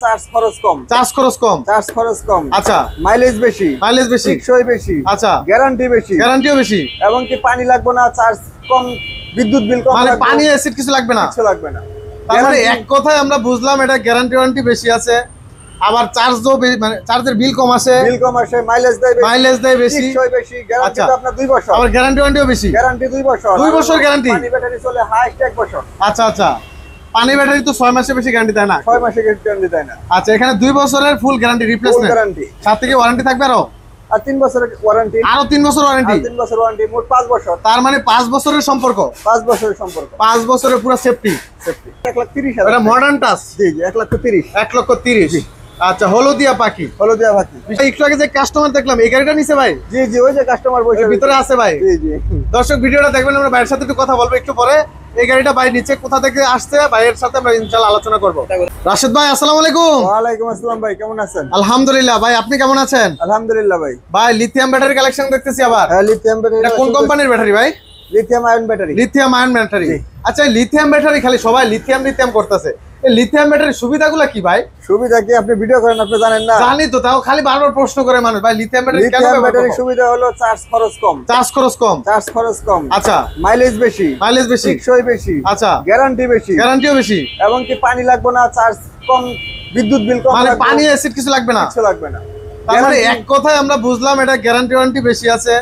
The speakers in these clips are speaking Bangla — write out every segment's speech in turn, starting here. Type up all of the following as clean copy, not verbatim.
চার্জ খরচ কম, আচ্ছা মাইলেজ বেশি, টেকসই বেশি, আচ্ছা গ্যারান্টিও বেশি এবং কি পানি লাগবে না, চার্জ কম, বিদ্যুৎ বিল কম, মানে পানি অ্যাসিড কিছু লাগবে না, তার মানে এক কথায় আমরা বুঝলাম এটা গ্যারান্টি বেশি আছে, আবার চার্জও মানে চার্জের বিল কম আসে, মাইলেজ দেয় বেশি, টেকসই বেশি, গ্যারান্টি তো আপনার 2 বছর, আবার গ্যারান্টিও বেশি, 2 বছর, 2 বছর গ্যারান্টি, পানি ব্যাটারি চলে হাইস্ট 1 বছর। আচ্ছা পানি ব্যাটারি তো 6 মাসের বেশি গ্যারান্টি দেয় না, 6 মাসের গ্যারান্টি দেয় না। আচ্ছা এখানে 2 বছরের ফুল গ্যারান্টি রিপ্লেসমেন্ট, সাথে কি ওয়ারেন্টি থাকবে আর 3 বছরের ওয়ারেন্টি, আরো 3 বছর ওয়ারেন্টি, 3 বছর ওয়ারেন্টি, মোট 5 বছর। তার মানে 5 বছরের সম্পর্ক, 5 বছরের সম্পর্ক, 5 বছরের পুরো সেফটি। 1,30,000 এটা মডার্ন টাচ, জি 1,30,000, 1,30,000। আচ্ছা হলদিয়া পাখি, একটু আগে যে কাস্টমার দেখলাম এই গাড়িটা নিছে ভাই, জি ওই যে কাস্টমার বসে ভিতরে আছে ভাই, জি দর্শক ভিডিওটা দেখবেন, আমরা ভাইয়ের সাথে একটু কথা বলবো একটু পরে। এই গাড়িটা ভাই নিচে কোথা থেকে আসছে ভাইয়ের সাথে আমরা ইনশাআল্লাহ আলোচনা করব। রাশেদ ভাই আসসালামু আলাইকুম। ওয়ালাইকুম আসসালাম ভাই, কেমন আছেন? আলহামদুলিল্লাহ ভাই, আপনি কেমন আছেন? আলহামদুলিল্লাহ ভাই। ভাই লিথিয়াম ব্যাটারি কালেকশন দেখতেছি আবার। হ্যাঁ লিথিয়াম ব্যাটারি। এটা কোন কোম্পানির ব্যাটারি ভাই? Lithium ion battery. Lithium ion battery, আচ্ছা লিথিয়াম ব্যাটারি খালি সবাই লিথিয়াম করতেছে, এই লিথিয়াম ব্যাটারির সুবিধাগুলো কি ভাই? সুবিধা কি আপনি ভিডিও করেন, আপনি জানেন না? জানি তো, তাও খালি বারবার প্রশ্ন করে মানুষ ভাই লিথিয়াম ব্যাটারি কেন ব্যবহার করব? ব্যাটারির সুবিধা হলো চার্জ খরচ কম, আচ্ছা মাইলেজ বেশি, টেকসই বেশি, আচ্ছা গ্যারান্টিও বেশি এবং কি পানি লাগবে না, চার্জ কম, বিদ্যুৎ বিল কম, মানে পানি অ্যাসিড কিছু লাগবে না, তার মানে এক কথায় আমরা বুঝলাম এটা গ্যারান্টি বেশি আছে,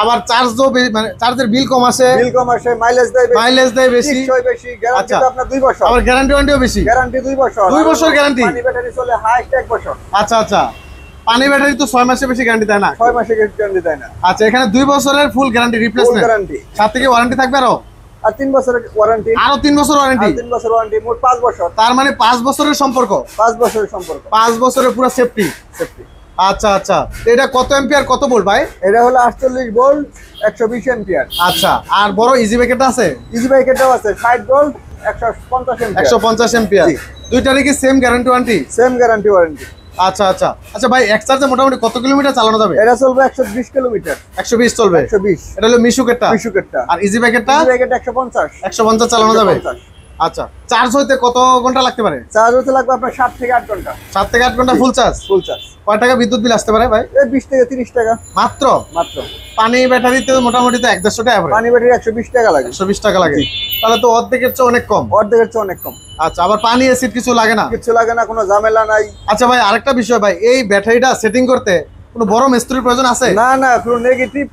আবার চার্জও মানে চার্জের বিল কম আসে, মাইলেজ দেয় বেশি, টেকসই বেশি, গ্যারান্টি তো আপনার 2 বছর, আবার গ্যারান্টিও বেশি, 2 বছর, 2 বছর গ্যারান্টি, পানি ব্যাটারি চলে হাইস্ট 1 বছর। আচ্ছা পানি ব্যাটারি তো 6 মাসের বেশি গ্যারান্টি দেয় না, 6 মাসের গ্যারান্টি দেয় না। আচ্ছা এখানে 2 বছরের ফুল গ্যারান্টি রিপ্লেসমেন্ট, সাথে কি ওয়ারেন্টি থাকবে আর 3 বছরের ওয়ারেন্টি, আরো 3 বছর ওয়ারেন্টি, 3 বছর ওয়ারেন্টি, মোট 5 বছর। তার মানে 5 বছরের সম্পর্ক, 5 বছরের সম্পর্ক, 5 বছরের পুরো সেফটি। আচ্ছা এটা কত এম্পিয়ার কত ভোল্ট ভাই? এটা হলো 48 ভোল্ট 120 এম্পিয়ার। আচ্ছা আর বড় ইজি ব্যাকেটটা আছে? ইজি ব্যাকেটটাও আছে 60 ভোল্ট 150 এম্পিয়ার, 150 এম্পিয়ার। দুইটারই কি same guarantee warranty? Same guarantee warranty. আচ্ছা ভাই এক চার্জে মোটামুটি কত কিলোমিটার চালানো যাবে? এটা চলবে 120 কিলোমিটার। 120 চলবে? 120। এটা হলো মিশুকেটটা। আর ইজি ব্যাকেটটা? ইজি ব্যাকেট 150। 150 চালানো যাবে। আচ্ছা চার্জ হইতে কত ঘন্টা লাগতে পারে? চার্জ হতে লাগবে আপনার 7 থেকে 8 ঘন্টা। 7 থেকে 8 ঘন্টা ফুল চার্জ? Full charge. কয় টাকা বিদ্যুৎ বিল আসতে পারে ভাই? 20 থেকে 30 টাকা মাত্র। পানি ব্যাটারিতে মোটামুটি তো 150 টাকা পড়ে। পানি ব্যাটারি 120 টাকা লাগে। 120 টাকা লাগে। তাহলে তো অর্ধেকের চেয়ে অনেক কম। আচ্ছা আবার পানি অ্যাসিড কিছু লাগে না? কিছু লাগে না, কোনো ঝামেলা নাই। আচ্ছা ভাই আরেকটা বিষয় ভাই, এই ব্যাটারিটা সেটিং করতে কোনো বড় মিস্ত্রির প্রয়োজন আছে? না পুরো নেগেটিভ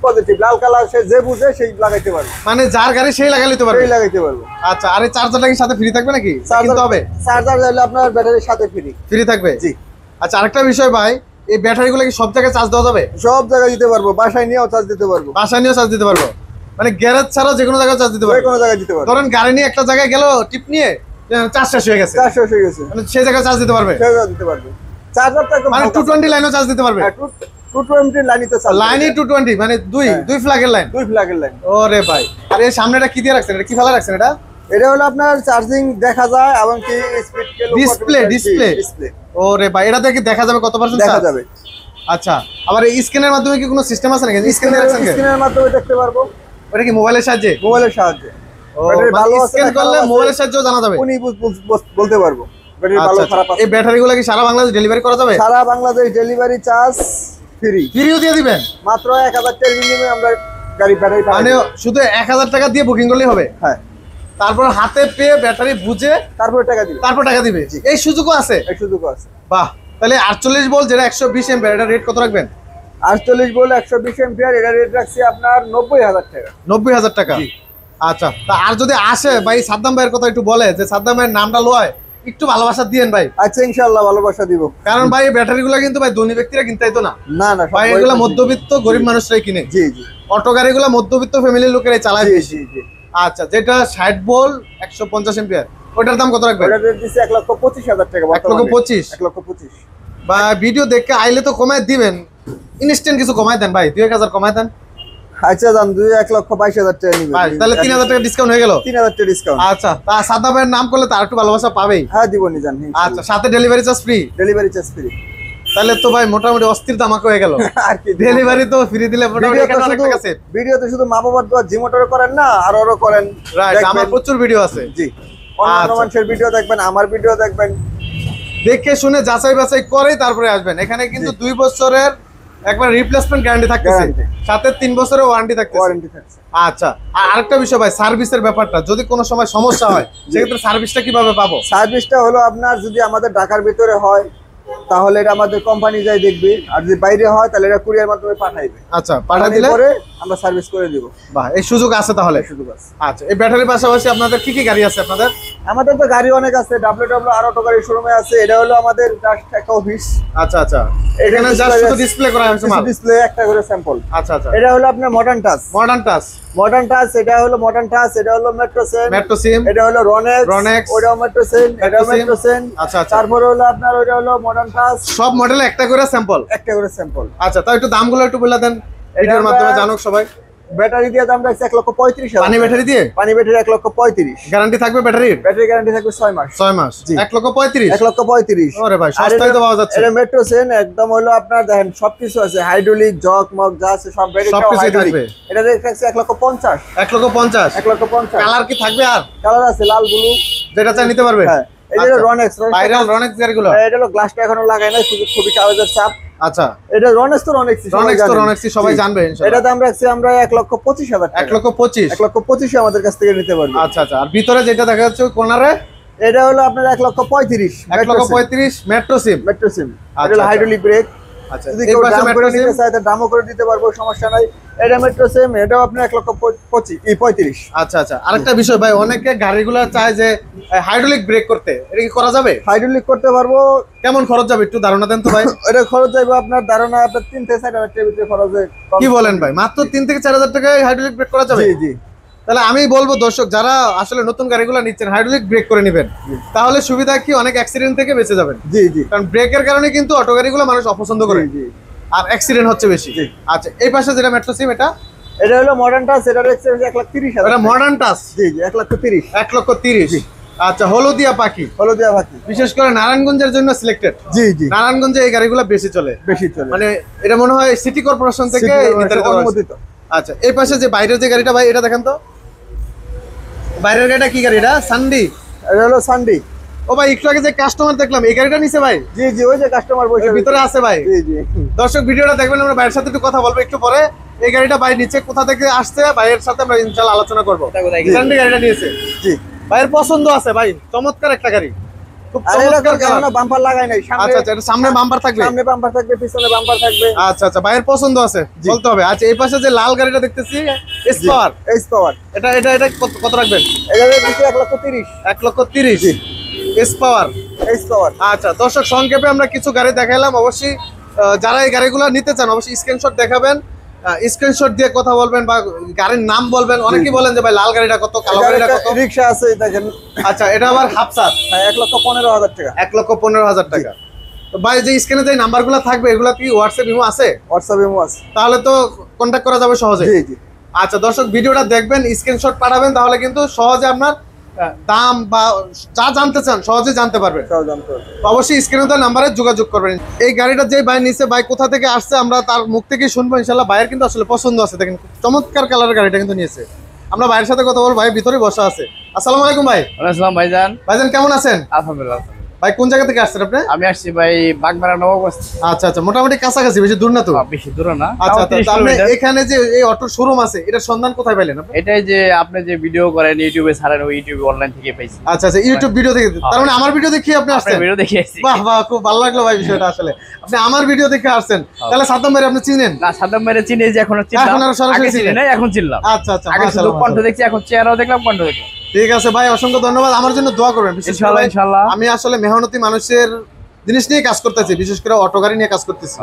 পজিটিভ, লাল কালার সে যে বুঝে সেই লাগাইতে পারবে, মানে যার গাড়ি সেই লাগাইতে পারবে, আচ্ছা আর এই চার্জারটা কি সাথে ফ্রি থাকবে নাকি? কিনতে হবে? চার্জার হলে আপনার ব্যাটারির সাথে ফ্রি থাকবে। জি। আচ্ছা আরেকটা বিষয় ভাই, এই ব্যাটারিগুলো কি সব জায়গায় চার্জ দেওয়া যাবে? সব জায়গায় দিতে পারবো, বাসায় নিয়েও চার্জ দিতে পারবো। মানে গ্যারেজ ছাড়া যে কোনো জায়গায় চার্জ দিতে পারবো? যে কোনো জায়গায় দিতে পারবো। ধরেন গাড়ি নিয়ে একটা জায়গায় গেল, টিপ নিয়ে চার্জ শেষ হয়ে গেছে, মানে সেই জায়গায় চার্জ দিতে পারবে? চার্জারটা একদম মানে 220 লাইনও চার্জ দিতে পারবে? 220 লাইনই তো চার্জ। লাইনই 220 মানে দুই ফ্ল্যাগের লাইন। ওরে ভাই, আর এই সামনেটা কি দিয়ে রাখছেন? এটা কি ফেলা রাখছেন? এটা হলো আপনার চার্জিং দেখা যায় এবং কি স্পিড ডিসপ্লে। ওরে ভাই, এটা দেখে দেখা যাবে কত পার্সেন্ট দেখা যাবে। আচ্ছা আবার এই স্ক্যানের মাধ্যমে কি কোনো সিস্টেম আছে নাকি? স্ক্যানের মাধ্যমে দেখতে পারবো। ওটা কি মোবাইলের সাহায্যে? ভালো স্ক্যান করলে মোবাইলের সাহায্যেও জানা যাবে? উনি বলতে পারবো ব্যাটারি ভালো খারাপ আছে। এই ব্যাটারিগুলো কি সারা বাংলাদেশ ডেলিভারি করা যাবে? সারা বাংলাদেশ ডেলিভারি চার্জ ফ্রিও দিয়ে দিবেন? মাত্র 1000 টাকার বিনিময়ে আমরা গাড়ি ব্যাটারি পাই। মানে শুধু 1000 টাকা দিয়ে বুকিং করলেই হবে? হ্যাঁ। তারপর হাতে পেয়ে ব্যাটারি বুঝে তারপর টাকা দিবে। এই সুযোগও আছে? বাহ, তাহলে 48 ভোল্ট যেটা 120 এম্পিয়ার, এটা রেট কত রাখবেন? 48 ভোল্ট 120 এম্পিয়ার, এটা রেট রাখছি আপনার 90000 টাকা। 90000 টাকা। আচ্ছা তা আর যদি আসে ভাই, সাদ্দাম ভাইয়ের কথা একটু বলে যে সাদ্দাম ভাইয়ের নামটা লয়, একটু ভালোবাসা দিয়েন ভাই। আচ্ছা ইনশাআল্লাহ ভালোবাসা দিব। কারণ ভাই এই ব্যাটারিগুলো কিন্তু ভাই ধনী ব্যক্তিরা কিনতে তো না ভাই, এগুলো মধ্যবিত্ত গরিব মানুষরাই কিনে। জি। অটো গাড়িগুলো মধ্যবিত্ত ফ্যামিলির লোকেরাই চালায়। জি। আচ্ছা যেটা 60 ভোল্ট 150 এম্পিয়ার, ওটার দাম কত রাখবেন? ওটার রেট দিছি 1,25,000 টাকা। 1,25,000 বা ভিডিও দেখে আইলে তো কমায় দিবেন, ইনস্ট্যান্ট কিছু কমায় দেন ভাই, 2-1000 কমায় দেন। আচ্ছা জান 1,22,000 টাকা নিবেন ভাই, তাহলে 3000 টাকা ডিসকাউন্ট হয়ে গেল। 3000 টাকা ডিসকাউন্ট। আচ্ছা তা সাদ্দাম ভাইয়ের নাম করলে তার একটু ভালোবাসা পাবেই। হ্যাঁ দিব নি জান। আচ্ছা সাথে ডেলিভারি চার্জ ফ্রি? তাহলে তো ভাই মোটামুটি অস্থির ধামাকা হয়ে গেল। আর কি ডেলিভারি তো ফ্রি দিলে মোটামুটি এখানে অনেক টাকা সেভ। ভিডিওতে শুধু মা বাবার দোয়া জিমোটর করেন না, আর ওরও করেন। রাইট, আমার প্রচুর ভিডিও আছে। জি। অন্যান্য মানুষের ভিডিও দেখবেন, আমার ভিডিও দেখবেন, দেখে শুনে যাচাই বাছাই করে তারপরে আসবেন। এখানে কিন্তু 2 বছরের একবার রিপ্লেসমেন্ট গ্যারান্টি থাকতেছে, সাথে 3 বছরের ওয়ারেন্টি থাকতেছে। আচ্ছা, আর আরেকটা বিষয় ভাই, সার্ভিসের ব্যাপারটা যদি কোনো সময় সমস্যা হয় সেক্ষেত্রে সার্ভিসটা কিভাবে পাবো? সার্ভিসটা হলো আপনার যদি আমাদের ঢাকার ভিতরে হয় তাহলে এটা আমাদের কোম্পানি যাই দেখবে, আর যদি বাইরে হয় তাহলে এটা কুরিয়ার মাধ্যমে পাঠাইবে। আচ্ছা, পাঠিয়ে দিলে পরে আমরা সার্ভিস করে দিব। বাহ, এই সুযোগ আছে তাহলে? সুযোগ আছে। আচ্ছা, এই ব্যাটারির পাশাপাশি আপনাদের কি কি গাড়ি আছে আপনাদের? আমাদের তো গাড়ি অনেক আছে, WW আর অটো গাড়ি শোরুমে আছে। এটা হলো আমাদের জাস্ট একটা অফিস। আচ্ছা আচ্ছা, এখানে জাস্ট শুধু ডিসপ্লে করা হয়েছে মাল, ডিসপ্লে একটা করে স্যাম্পল। আচ্ছা আচ্ছা, এটা হলো আপনার মডার্ন টাচ। এটা হলো মডার্ন টাচ, এটা হলো মেট্রোসিম, এটা হলো রনেক্স, ওটাও মেট্রোসিম, এটাও মেট্রোসিম। আচ্ছা আচ্ছা, তারপর হলো আপনার ওটা হলো মডার্ন টাচ। সব মডেলে একটা করে স্যাম্পল। আচ্ছা, তাও একটু দামগুলো একটু বলে দেন, ভিডিওর মাধ্যমে জানুক সবাই। ব্যাটারি দিয়ে দাম রাখছে 1,35,000। পানি ব্যাটারি দিয়ে? পানি ব্যাটারি 1,35,000। গ্যারান্টি থাকবে ব্যাটারির? ব্যাটারি গ্যারান্টি থাকবে 6 মাস। 6 মাস, 1,35,000। 1,35,000। ওরে ভাই, সস্তায় তো পাওয়া যাচ্ছে। এটা মেট্রোসেন একদম হলো আপনার দেখেন সবকিছু আছে, হাইড্রোলিক, জক মক যা আছে সব ব্যাটারিটাও হাইড্রোলিক। এটা রেট থাকছে 1,50,000। 1,50,000। 1,50,000। কালার কি থাকবে? আর কালার আছে লাল, ব্লু, যেটা চাই নিতে পারবে। হ্যাঁ, এটা হলো রনেক্স। ভাইরাল রনেক্স গাড়িগুলো। এটা হলো গ্লাসটা এখনো লাগাই নাই, খুবই কাগজের চাপ। আচ্ছা, এটা রনেক্স সবাই জানবে ইনশাআল্লাহ। এটা দাম রাখছি আমরা 1,25,000 টাকা। 1,25,000। 1,25,000 আমাদের কাছ থেকে নিতে পারবে। আচ্ছা আচ্ছা, আর ভিতরে যেটা দেখা যাচ্ছে কোনারে, এটা হলো আপনার 1,35,000। 1,35,000 মেট্রোসিম। এটা হলো হাইড্রোলিক ব্রেক। আচ্ছা, যদি কেউ দাম করে নিতে চায় তাহলে দামও করে দিতে পারবো, সমস্যা নাই। এটা মেট্রোসিম, এটাও আপনার 1,35,000। আচ্ছা আচ্ছা, আরেকটা বিষয় ভাই, অনেকে গাড়িগুলো চায় যে হাইড্রোলিক ব্রেক করতে, এটা কি করা যাবে? হাইড্রোলিক করতে পারবো। কেমন খরচ যাবে একটু ধারণা দেন তো ভাই? এটা খরচ যাবে আপনার ধারণা আপনার 3 থেকে 4 হাজার টাকার ভিতরে খরচ হয়। কি বলেন ভাই, মাত্র 3 থেকে 4 হাজার টাকায় হাইড্রোলিক ব্রেক করা যাবে? জি জি। তাহলে আমি বলবো দর্শক, যারা আসলে নতুন গাড়িগুলো নিচ্ছেন হাইড্রোলিক ব্রেক করে নেবেন, তাহলে সুবিধা কি, অনেক অ্যাক্সিডেন্ট থেকে বেঁচে যাবেন। জি জি, কারণ ব্রেকের কারণে কিন্তু অটো গাড়িগুলো মানুষ অপছন্দ করে, আর অ্যাক্সিডেন্ট হচ্ছে বেশি। আচ্ছা, এই পাশে যেটা মেট্রোসিম, এটা হলো মডার্ন টাচ। এটা রেট 1,30,000। এটা মডার্ন টাচ। জি জি, 1,30,000। 1,30,000। আচ্ছা, হলদিয়া পাখি। বিশেষ করে নারায়ণগঞ্জের জন্য সিলেক্টেড। জি জি, নারায়ণগঞ্জে এই গাড়িগুলো বেশি চলে। মানে এটা মনে হয় সিটি কর্পোরেশন থেকে অনুমোদিত। আচ্ছা, এই পাশে যে বাইরের যে গাড়িটা ভাই, এটা দেখেন তো, বাইরের গাড়িটা কি গাড়ি? এটা সানডি। এটা হলো সানডি। ও ভাই, একটু আগে যে কাস্টমার দেখলাম এই গাড়িটা নিছে ভাই? জি জি, ওই যে কাস্টমার বসে ভিতরে আছে ভাই। জি জি, দর্শক ভিডিওটা দেখবেন, আমরা ভাইয়ের সাথে একটু কথা বলবো একটু পরে। এই গাড়িটা ভাই নিচে কোথা থেকে আসছে, ভাইয়ের সাথে আমরা ইনশাআল্লাহ আলোচনা করবো। সানডি গাড়িটা নিয়েছে। জি, ভাইয়ের পছন্দ আছে ভাই, চমৎকার একটা গাড়ি, খুব আর এটা চমৎকার কালার। কোনো বাম্পার লাগাই নাই। আচ্ছা আচ্ছা, এটা সামনে বাম্পার থাকবে? সামনে বাম্পার থাকবে, পিছনে বাম্পার থাকবে। আচ্ছা আচ্ছা, ভাইয়ের পছন্দ আছে বলতে হবে। আচ্ছা, এই পাশে যে লাল গাড়িটা দেখতেছি, এস পাওয়ার, এটা এটা এটা কত রাখবেন? এটা রেট 1,30,000। 1,30,000 S power. আচ্ছা দর্শক, সংক্ষেপে আমরা কিছু গাড়ি দেখাইলাম। অবশ্যই যারা এই গাড়িগুলো নিতে চান অবশ্যই স্ক্রিনশট দেখাবেন, স্ক্রিনশট দিয়ে কথা বলবেন বা গাড়ির নাম বলবেন। অনেকেই বলেন যে ভাই লাল গাড়িটা কত, কালো গাড়িটা কত। রিকশা আছে দেখেন। আচ্ছা, এটা আবার হাফসার। 1,15,000 টাকা। 1,15,000 টাকা। তো ভাই, যে স্ক্রিনে যে নাম্বারগুলো থাকবে এগুলা কি হোয়াটসঅ্যাপ ইমো আছে? হোয়াটসঅ্যাপ ইমো আছে, তাহলে তো কন্ট্যাক্ট করা যাবে সহজে। জি জি। আচ্ছা দর্শক, ভিডিওটা দেখবেন, স্ক্রিনশট পাঠাবেন, তাহলে কিন্তু সহজে আপনার দাম বা যা জানতে চান সহজে জানতে পারবেন। অবশ্যই স্ক্রিনে দেওয়া নাম্বারে যোগাযোগ করবেন। এই গাড়িটা যে ভাই নিছে, ভাই কোথা থেকে আসছে আমরা তার মুখ থেকে শুনবো ইনশাআল্লাহ। ভাইয়ের কিন্তু আসলে পছন্দ আছে, দেখেন চমৎকার কালারের গাড়িটা কিন্তু নিয়েছে। আমরা ভাইয়ের সাথে কথা বলবো, ভাই ভিতরে বসা আছে। আসসালামু আলাইকুম ভাই। আসসালাম ভাইজান। ভাইজান কেমন আছেন? আলহামদুলিল্লাহ। ভাই কোন জায়গা থেকে আসছেন আপনি? আমি আসছি ভাই বাগমারা নববস্তি। আচ্ছা আচ্ছা, মোটামুটি কাছাকাছি, বেশি দূর না তো? বেশি দূর না। আচ্ছা, আপনি এখানে যে এই অটো শোরুম আছে, এটার সন্ধান কোথায় পাইলেন আপনি? এটাই যে আপনি যে ভিডিও করেন ইউটিউবে ছাড়েন, ওই ইউটিউবে অনলাইন থেকে পাইছি। আচ্ছা আচ্ছা, ইউটিউব ভিডিও দেখে, তার মানে আমার ভিডিও দেখে আপনি আসছেন? ভিডিও দেখে আসছি। বাহ বাহ, খুব ভালো লাগলো ভাই বিষয়টা। আসলে আপনি আমার ভিডিও দেখে আসছেন, তাহলে সাদ্দাম ভাই আপনি চিনেন? না, সাদ্দাম ভাইরে চিনি, যে এখন চিনলাম। এখন আর সরাসরি চিনেন না, এখন চিনলাম। আচ্ছা আচ্ছা, আগে শুধু কণ্ঠ দেখছি, এখন চেহারাও দেখলাম, কণ্ঠ দেখলাম। ঠিক আছে ভাই, অসংখ্য ধন্যবাদ। আমার জন্য দোয়া করবেন ইনশাআল্লাহ ইনশাআল্লাহ। আমি আসলে মেহনতি মানুষের জিনিস নিয়ে কাজ করতেছি, বিশেষ করে অটো গাড়ি নিয়ে কাজ করতেছি।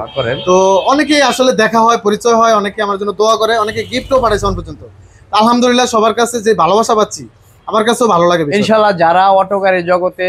তো অনেকেই আসলে দেখা হয়, পরিচয় হয়, অনেকে আমার জন্য দোয়া করে, অনেকে গিফটও পাঠাইছে এখন পর্যন্ত। আলহামদুলিল্লাহ, সবার কাছে যে ভালোবাসা পাচ্ছি আমার কাছেও ভালো লাগে। ইনশাআল্লাহ যারা অটো গাড়ির জগতে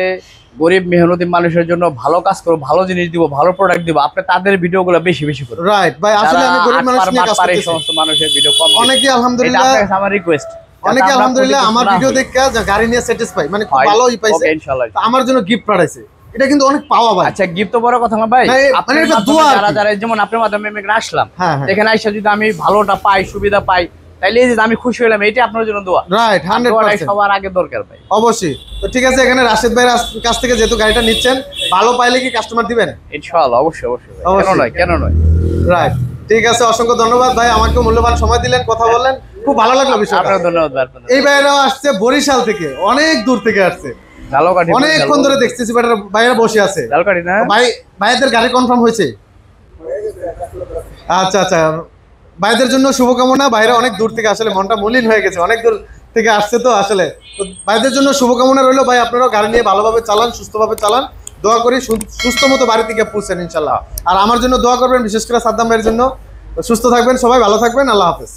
গরিব মেহনতি মানুষের জন্য ভালো কাজ করব, ভালো জিনিস দিব, ভালো প্রোডাক্ট দিব, আপনি তাদের ভিডিওগুলো বেশি বেশি করুন। রাইট ভাই, আসলে আমি গরিব মানুষ নিয়ে কাজ করতেছি, সমস্ত মানুষের ভিডিও কম। অনেকে আলহামদুলিল্লাহ, আমার রিকোয়েস্ট, অনেকে আলহামদুলিল্লাহ আমার ভিডিও দেখে গাড়ি নিয়ে স্যাটিসফাই, মানে খুব ভালোই পাইছে। ইনশাআল্লাহ আমার জন্য গিফট পাঠাইছে, এটা কিন্তু অনেক পাওয়া ভাই। আচ্ছা, গিফট তো বড় কথা না ভাই, মানে এটা দোয়া। যারা যারা যেমন আপনার মাধ্যমে আমি এখানে আসলাম, হ্যাঁ, এখানে আইসা যদি আমি ভালোটা পাই, সুবিধা পাই, তাইলে এই যে আমি খুশি হলাম, এটা আপনার জন্য দোয়া। রাইট, 100% সবার আগে দরকার ভাই। অবশ্যই। তো ঠিক আছে, এখানে রাশেদ ভাইয়ের কাছ থেকে যেহেতু গাড়িটা নিচ্ছেন, ভালো পাইলে কি কাস্টমার দিবেন? ইনশাআল্লাহ, অবশ্যই অবশ্যই ভাই। কেন অবশ্যই। নয়, কেন নয়। রাইট, ঠিক আছে, অসংখ্য ধন্যবাদ ভাই, আমাকে মূল্যবান সময় দিলেন, কথা বললেন, খুব ভালো লাগলো বিষয়টা। আপনার ধন্যবাদ ভাই, আপনার এই ভাইয়েরাও আসছে বরিশাল থেকে, অনেক দূর থেকে আসছে, ঝালকাঠি, অনেকক্ষণ ধরে দেখতেছি ভাইয়েরা বসে আছে। ঝালকাঠি না ভাইদের গাড়ি কনফার্ম হয়েছে? আচ্ছা আচ্ছা, ভাইদের জন্য শুভকামনা। ভাইরা অনেক দূর থেকে, আসলে মনটা মলিন হয়ে গেছে, অনেক দূর থেকে আসছে তো আসলে। তো ভাইদের জন্য শুভকামনা রইলো। ভাই আপনারাও গাড়ি নিয়ে ভালোভাবে চালান, সুস্থভাবে চালান, দোয়া করি সুস্থ মতো বাড়ি থেকে পৌঁছেন ইনশাল্লাহ। আর আমার জন্য দোয়া করবেন, বিশেষ করে সাদ্দাম ভাইয়ের জন্য। সুস্থ থাকবেন সবাই, ভালো থাকবেন, আল্লাহ হাফেজ।